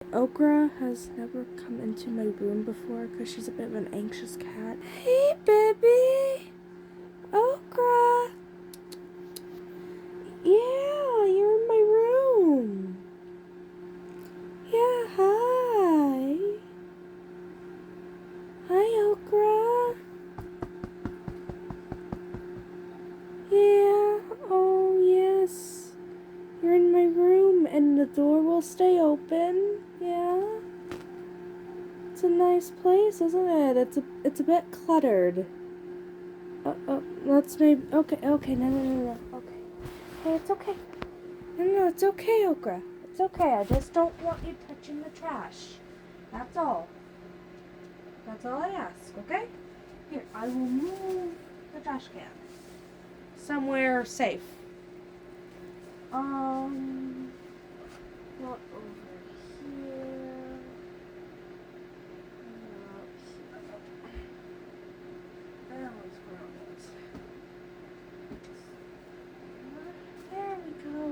Okra has never come into my room before because she's a bit of an anxious cat. Hey, baby! Okra! Yeah, you're in my room. Yeah, hi. Hi, Okra. Yeah, oh, yes. You're in my room and the door will stay open. Yeah. It's a nice place, isn't it? It's a bit cluttered. Let's maybe. Okay, no. Okay. Hey, it's okay. No, it's okay, Okra. It's okay. I just don't want you touching the trash. That's all. That's all I ask, okay? Here, I will move the trash can somewhere safe. Not over here. That was gross. There we go.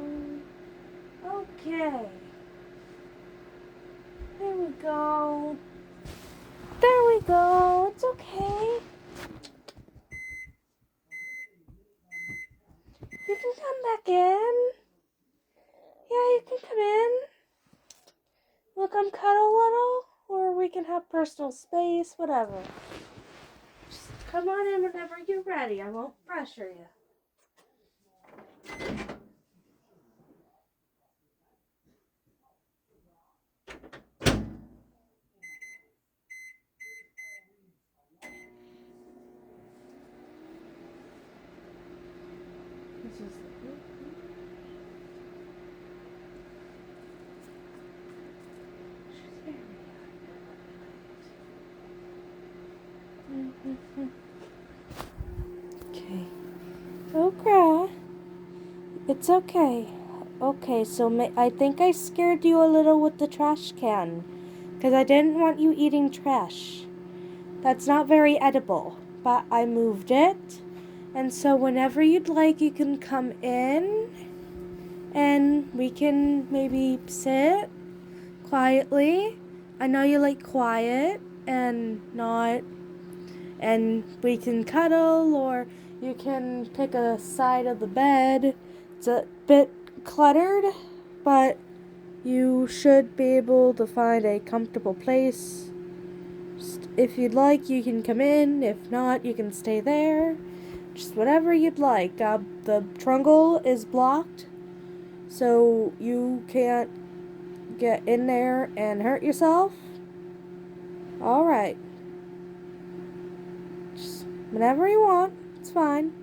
Okay. There we go. There we go. It's okay. You can come back in. Yeah, you can come in. We'll come cuddle a little, or we can have personal space, whatever. Just come on in whenever you're ready. I won't pressure you. This is She's very Okay. Okra. It's okay. Okay, so I think I scared you a little with the trash can. Because I didn't want you eating trash. That's not very edible. But I moved it. And so whenever you'd like, you can come in. And we can maybe sit quietly. I know you like quiet and not. And we can cuddle, or you can pick a side of the bed. It's a bit cluttered, but you should be able to find a comfortable place. Just, if you'd like, you can come in. If not, you can stay there. Just whatever you'd like. The trungle is blocked, so you can't get in there and hurt yourself. Alright. Just whenever you want. It's fine.